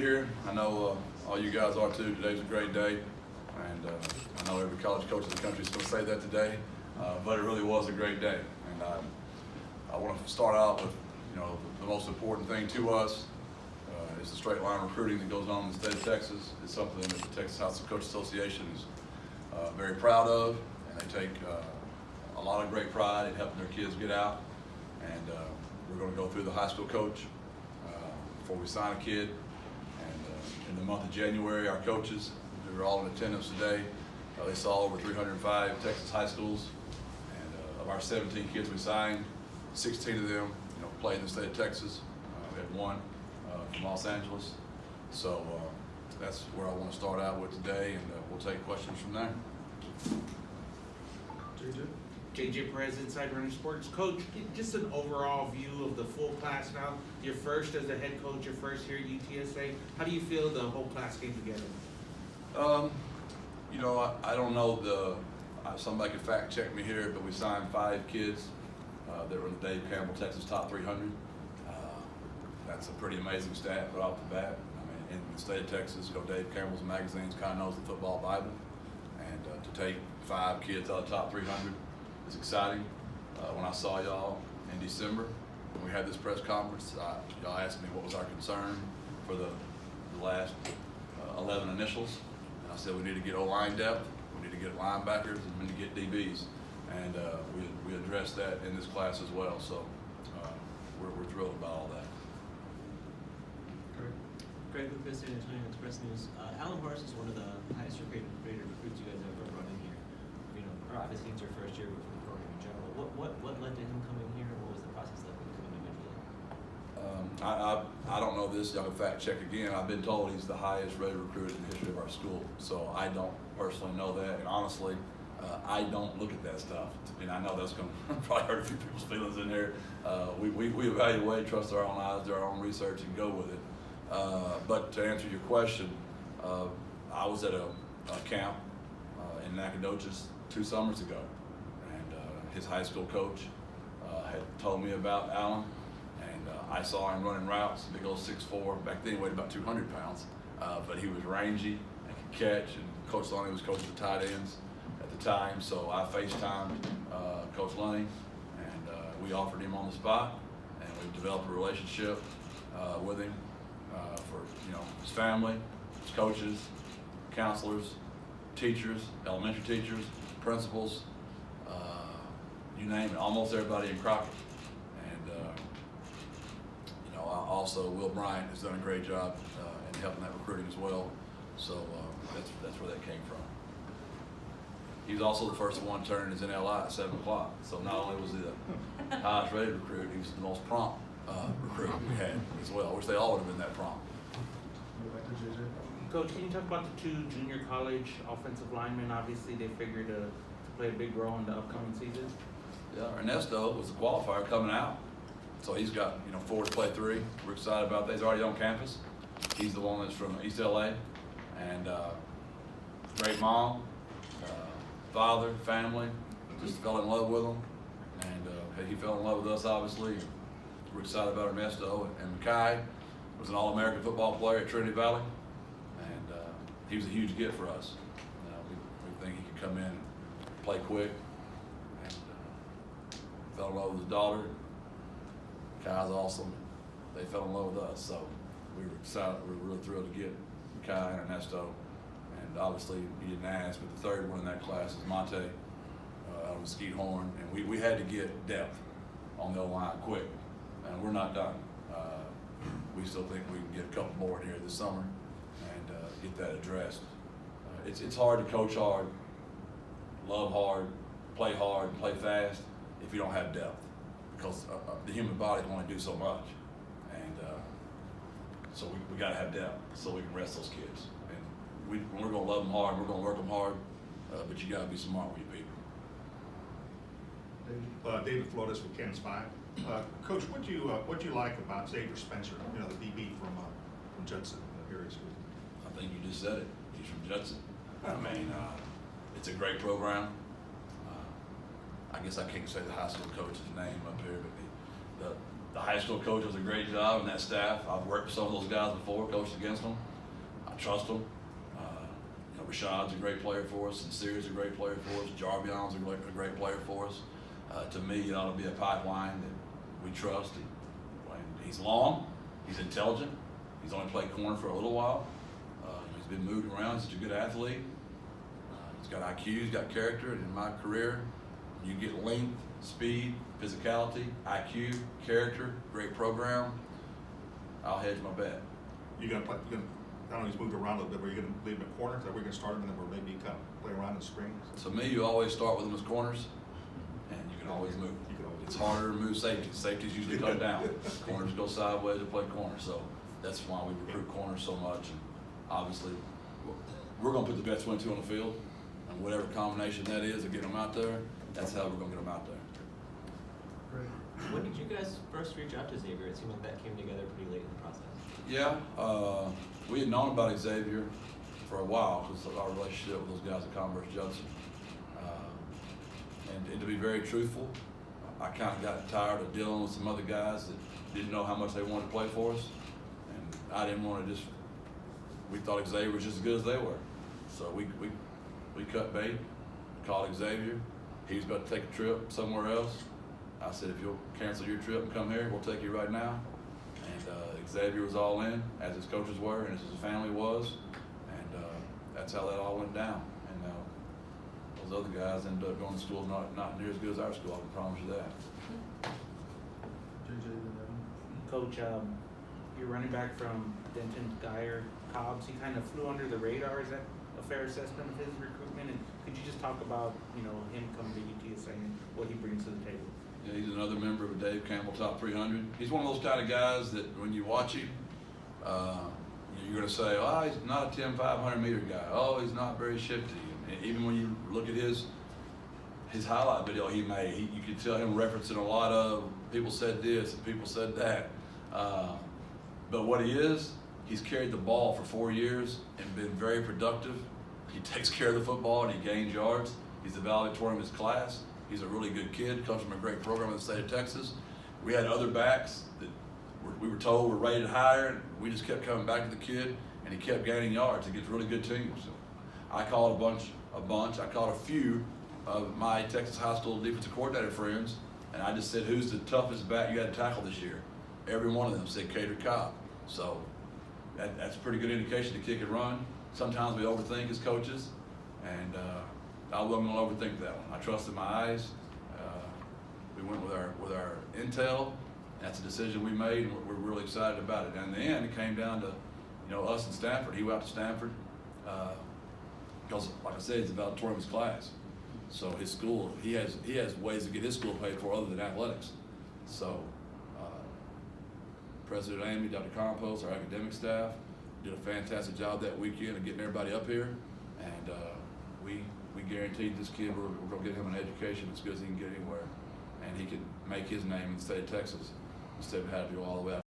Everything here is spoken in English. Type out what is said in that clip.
Here, I know all you guys are too. Today's a great day, and I know every college coach in the country is going to say that today, but it really was a great day. And I want to start out with, the most important thing to us is the straight line recruiting that goes on in the state of Texas. It's something that the Texas House of Coaches Association is very proud of, and they take a lot of great pride in helping their kids get out. And we're going to go through the high school coach before we sign a kid. In the month of January, our coaches, who were all in attendance today, they saw over 305 Texas high schools, and of our 17 kids we signed, 16 of them, played in the state of Texas. We had one from Los Angeles, so that's where I want to start out with today, and we'll take questions from there. JJ Perez, Inside Running Sports. Coach, just an overall view of the full class now. Your first as a head coach, your first here at UTSA. How do you feel the whole class came together? I don't know somebody could fact check me here, but we signed 5 kids that were in the Dave Campbell Texas Top 300. That's a pretty amazing stat right off the bat. I mean, in the state of Texas, Dave Campbell's magazines kind of knows the football Bible, and to take 5 kids out of the top 300 is exciting. When I saw y'all in December, when we had this press conference, y'all asked me what was our concern for the last 11 initials. And I said we need to get O-line depth, we need to get linebackers, and we need to get DBs. And we addressed that in this class as well. So we're thrilled about all that. Greg Lucas, San Antonio Express News. Alan Horace is one of the highest rated recruits you guys have ever brought in here. Obviously it's your first year with the program in general. What led to him coming here, and what was the process like with him individually? I don't know this. Y'all can fact check again. I've been told he's the highest rated recruit in the history of our school. So I don't personally know that, and honestly, I don't look at that stuff. And I know that's going to probably hurt a few people's feelings in there. We evaluate, trust our own eyes, do our own research, and go with it. But to answer your question, I was at a camp in Nacogdoches 2 summers ago, and his high school coach had told me about Alan, and I saw him running routes, big old 6'4". Back then he weighed about 200 pounds, but he was rangy and could catch, and Coach Loney was coaching the tight ends at the time, so I FaceTimed Coach Loney, and we offered him on the spot, and we developed a relationship with him for his family, his coaches, counselors, teachers, elementary teachers, principals, you name it, almost everybody in Crockett. And also Will Bryant has done a great job in helping that recruiting as well. So that's where that came from. He was also the first one turned his NLI at 7 o'clock. So not only was he the highest rated recruit, he was the most prompt recruit we had as well. I wish they all would have been that prompt. Coach, can you talk about the 2 junior college offensive linemen? Obviously, they figured to play a big role in the upcoming season. Yeah, Ernesto was a qualifier coming out, so he's got 4 to play 3. We're excited about that. He's already on campus. He's the one that's from East LA, and great mom, father, family, just fell in love with him, and he fell in love with us obviously. We're excited about Ernesto, and Makai was an All-American football player at Trinity Valley, and he was a huge get for us. We think he could come in and play quick, and fell in love with his daughter. Kai's awesome. They fell in love with us, so we were excited. We were really thrilled to get Kai and Ernesto, and obviously you didn't ask, but the 3rd one in that class is Monte out of Mesquite Horn, and we had to get depth on the O-line quick, and we're not done. We still think we can get a couple more in here this summer and get that addressed. It's hard to coach hard, love hard, play fast if you don't have depth, because the human body can only do so much, and so we got to have depth so we can rest those kids. And we're going to love them hard, we're going to work them hard, but you got to be smart with your people. David Flores with Kansas 5. Coach, what do you like about Xavier Spencer, the DB from Judson area school? I think you just said it. He's from Judson. I mean, it's a great program. I guess I can't say the high school coach's name up here, but The high school coach does a great job, and that staff. I've worked with some of those guys before, coached against them. I trust them. Rashad's a great player for us. Sincere's a great player for us. Jarvion's a great player for us. To me, it ought to be a pipeline that we trust. He's long. He's intelligent. He's only played corner for a little while. He's been moved around. He's a good athlete. He's got IQ. He's got character. And in my career, you get length, speed, physicality, IQ, character, great program. I'll hedge my bet. I don't know, he's moved around a little bit. Were you going to leave him at corner? Is that where you're going to start him, and then we're maybe kind of play around in the spring? To me, you always start with them as corners, and you can always move. It's harder to move safeties. Safeties usually come down. Corners go sideways to play corner. So that's why we recruit corners so much. And obviously, we're going to put the best 22 on the field, and whatever combination that is to get them out there, that's how we're going to get them out there. When did you guys first reach out to Xavier? It seemed like that came together pretty late in the process. Yeah, we had known about Xavier for a while because of our relationship with those guys at Converse Judson. And to be very truthful, I kind of got tired of dealing with some other guys that didn't know how much they wanted to play for us. And I didn't want to we thought Xavier was just as good as they were. So we cut bait, called Xavier. He was about to take a trip somewhere else. I said, if you'll cancel your trip and come here, we'll take you right now. And Xavier was all in, as his coaches were, and as his family was. And that's how that all went down. And those other guys ended up going to schools not near as good as our school, I can promise you that. Coach, your running back from Denton, Geyer, Cobbs, he kind of flew under the radar. Is that a fair assessment of his recruitment? And could you just talk about, him coming to UTSA and what he brings to the table? Yeah, he's another member of Dave Campbell Top 300. He's one of those kind of guys that when you watch him, you're going to say, oh, he's not a 10, 500 meter guy. Oh, he's not very shifty. And even when you look at his highlight video he made, you could tell him referencing a lot of people said this and people said that. But what he is, he's carried the ball for 4 years and been very productive. He takes care of the football and he gains yards. He's the valedictorian of his class. He's a really good kid, comes from a great program in the state of Texas. We had other backs that we were told were rated higher, and we just kept coming back to the kid, and he kept gaining yards against really good teams. So I called I called a few of my Texas high school defensive coordinator friends, and I just said, who's the toughest back you had to tackle this year? Every one of them said Cater Cobb. So that's a pretty good indication to kick and run. Sometimes we overthink as coaches, and I wasn't going to overthink that one. I trusted my eyes. We went with our intel. That's a decision we made, and we're really excited about it. And in the end, it came down to us and Stanford. He went out to Stanford because, like I said, he's the valedictorian of his class. So his school, he has ways to get his school paid for other than athletics. So President Amy, Dr. Compost, our academic staff did a fantastic job that weekend of getting everybody up here, and we guaranteed this kid we're going to get him an education as good as he can get anywhere, and he can make his name in the state of Texas instead of having to go all the way out.